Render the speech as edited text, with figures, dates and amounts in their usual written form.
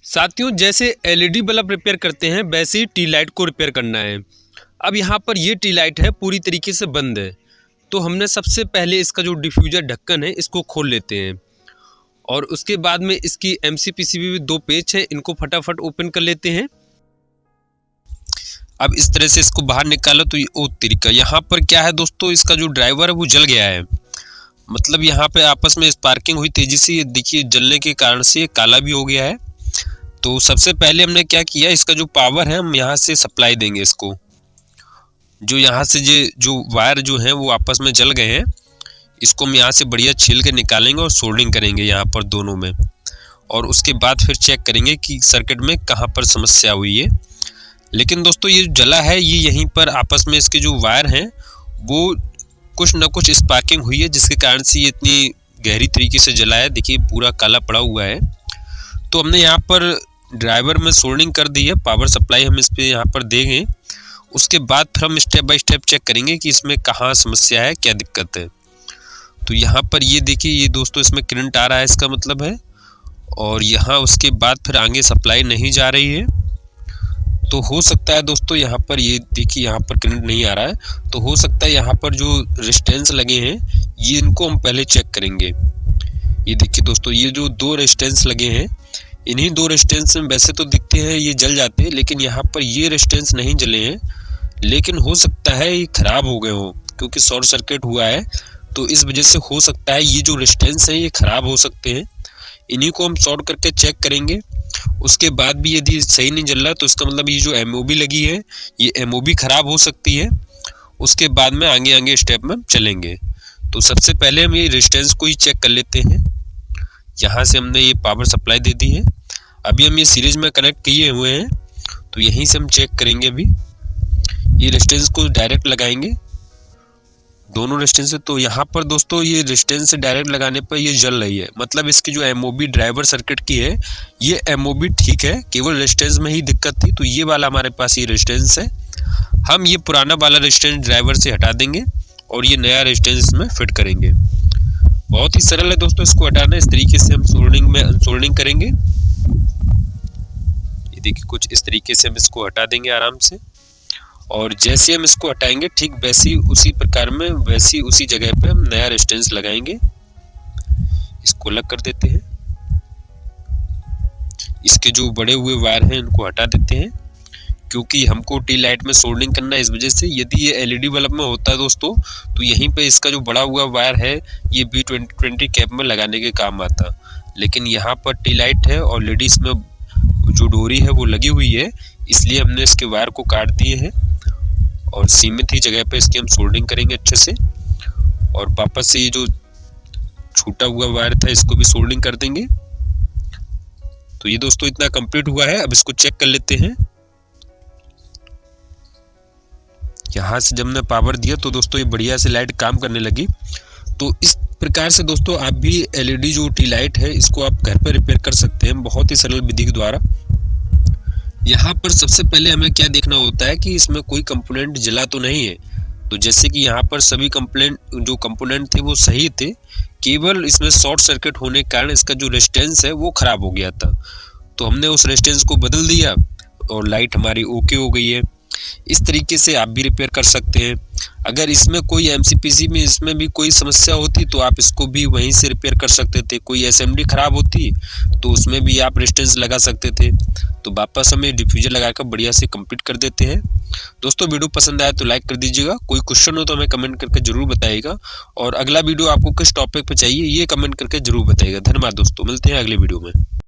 साथियों, जैसे LED bulb repair करते हैं वैसे ही टी लाइट को रिपेयर करना है। अब यहाँ पर ये टी लाइट है पूरी तरीके से बंद है, तो हमने सबसे पहले इसका जो डिफ्यूज़र ढक्कन है इसको खोल लेते हैं और उसके बाद में इसकी एमसीपीसीबी में 2 पेच हैं, इनको फटाफट ओपन कर लेते हैं। अब इस तरह से इसको बाहर निकालो तो ये ओ तरीका यहाँ पर क्या है दोस्तों, इसका जो ड्राइवर है वो जल गया है। मतलब यहाँ पे आपस में स्पार्किंग हुई तेजी से, ये देखिए जलने के कारण से ये काला भी हो गया है। तो सबसे पहले हमने क्या किया, इसका जो पावर है हम यहाँ से सप्लाई देंगे इसको। जो यहाँ से जो वायर जो हैं वो आपस में जल गए हैं, इसको हम यहाँ से बढ़िया छील के निकालेंगे और सोल्डरिंग करेंगे यहाँ पर दोनों में। और उसके बाद फिर चेक करेंगे कि सर्किट में कहाँ पर समस्या हुई है। लेकिन दोस्तों ये जला है, ये यहीं पर आपस में इसके जो वायर हैं वो कुछ ना कुछ स्पार्किंग हुई है, जिसके कारण से ये इतनी गहरी तरीके से जला है। देखिए पूरा काला पड़ा हुआ है। तो हमने यहाँ पर ड्राइवर में सोल्डरिंग कर दी है, पावर सप्लाई हम इस पे यहाँ पर देंगे। उसके बाद फिर हम स्टेप बाय स्टेप चेक करेंगे कि इसमें कहाँ समस्या है, क्या दिक्कत है। तो यहाँ पर ये देखिए, ये दोस्तों इसमें करंट आ रहा है, इसका मतलब है। और यहाँ उसके बाद फिर आगे सप्लाई नहीं जा रही है। तो हो सकता है दोस्तों यहाँ पर ये देखिए, यहाँ पर करंट नहीं आ रहा है, तो हो सकता है यहाँ पर जो रेजिस्टेंस लगे हैं ये इनको हम पहले चेक करेंगे। ये देखिए दोस्तों, ये जो 2 रेजिस्टेंस लगे हैं, इन्हीं 2 रेजिस्टेंस में वैसे तो दिखते हैं ये जल जाते हैं, लेकिन यहाँ पर ये रेजिस्टेंस नहीं जले हैं। लेकिन हो सकता है ये खराब हो गए हो, क्योंकि शॉर्ट सर्किट हुआ है, तो इस वजह से हो सकता है ये जो रेजिस्टेंस है ये खराब हो सकते हैं। इन्हीं को हम शॉर्ट करके चेक करेंगे। उसके बाद भी यदि सही नहीं जल रहा तो इसका मतलब ये जो एमओबी लगी है ये एमओबी खराब हो सकती है। उसके बाद में आगे स्टेप में चलेंगे। तो सबसे पहले हम ये रेजिस्टेंस को ही चेक कर लेते हैं। यहाँ से हमने ये पावर सप्लाई दे दी है, अभी हम ये सीरीज में कनेक्ट किए हुए हैं, तो यहीं से हम चेक करेंगे। अभी ये रेजिस्टेंस को डायरेक्ट लगाएंगे, दोनों रेजिस्टेंस से। तो यहाँ पर दोस्तों ये रेजिस्टेंस से डायरेक्ट लगाने पर ये जल रही है, मतलब इसकी जो एमओबी ड्राइवर सर्किट की है ये एमओबी ठीक है, केवल रेजिस्टेंस में ही दिक्कत थी। तो ये वाला हमारे पास ये रेजिस्टेंस है, हम ये पुराना वाला रेजिस्टेंस ड्राइवर से हटा देंगे और ये नया रेजिस्टेंस में फिट करेंगे। बहुत ही सरल है दोस्तों इसको हटाना। इस तरीके से हम सोल्डरिंग में अनसोल्डरिंग करेंगे। ये देखिए कुछ इस तरीके से हम इसको हटा देंगे आराम से। और जैसे हम इसको हटाएंगे ठीक वैसी उसी प्रकार में वैसी उसी जगह पे हम नया रेजिस्टेंस लगाएंगे। इसको अलग कर देते हैं। इसके जो बड़े हुए वायर हैं इनको हटा देते हैं, क्योंकि हमको टी लाइट में सोल्डरिंग करना है। इस वजह से यदि ये एलईडी बल्ब में होता है दोस्तों, तो यहीं पे इसका जो बड़ा हुआ वायर है ये B2020 कैप में लगाने के काम आता। लेकिन यहाँ पर टी लाइट है और ऑलरेडी इसमें जो डोरी है वो लगी हुई है, इसलिए हमने इसके वायर को काट दिए हैं और सीमित ही जगह पे इसकी हम सोल्डरिंग करेंगे अच्छे से। और वापस से ये जो छूटा हुआ वायर था इसको भी सोल्डरिंग कर देंगे। तो ये दोस्तों इतना कंप्लीट हुआ है। अब इसको चेक कर लेते हैं। यहाँ से जब हमने पावर दिया तो दोस्तों ये बढ़िया से लाइट काम करने लगी। तो इस प्रकार से दोस्तों आप भी एलईडी जो टी लाइट है इसको आप घर पर रिपेयर कर सकते हैं, बहुत ही सरल विधि के द्वारा। यहाँ पर सबसे पहले हमें क्या देखना होता है कि इसमें कोई कंपोनेंट जला तो नहीं है। तो जैसे कि यहाँ पर सभी जो कंपोनेंट थे वो सही थे, केवल इसमें शॉर्ट सर्किट होने के कारण इसका जो रेजिस्टेंस है वो खराब हो गया था। तो हमने उस रेजिस्टेंस को बदल दिया और लाइट हमारी ओके हो गई है। इस तरीके से आप भी रिपेयर कर सकते हैं। अगर इसमें कोई एमसीपीसी में इसमें भी कोई समस्या होती तो आप इसको भी वहीं से रिपेयर कर सकते थे। कोई एसएमडी खराब होती तो उसमें भी आप रेजिस्टेंस लगा सकते थे। तो वापस हमें डिफ्यूजर लगाकर बढ़िया से कंप्लीट कर देते हैं। दोस्तों वीडियो पसंद आया तो लाइक कर दीजिएगा। कोई क्वेश्चन हो तो हमें कमेंट करके जरूर बताइएगा। और अगला वीडियो आपको किस टॉपिक पे चाहिए ये कमेंट करके जरूर बताइएगा। धन्यवाद दोस्तों, मिलते हैं अगले वीडियो में।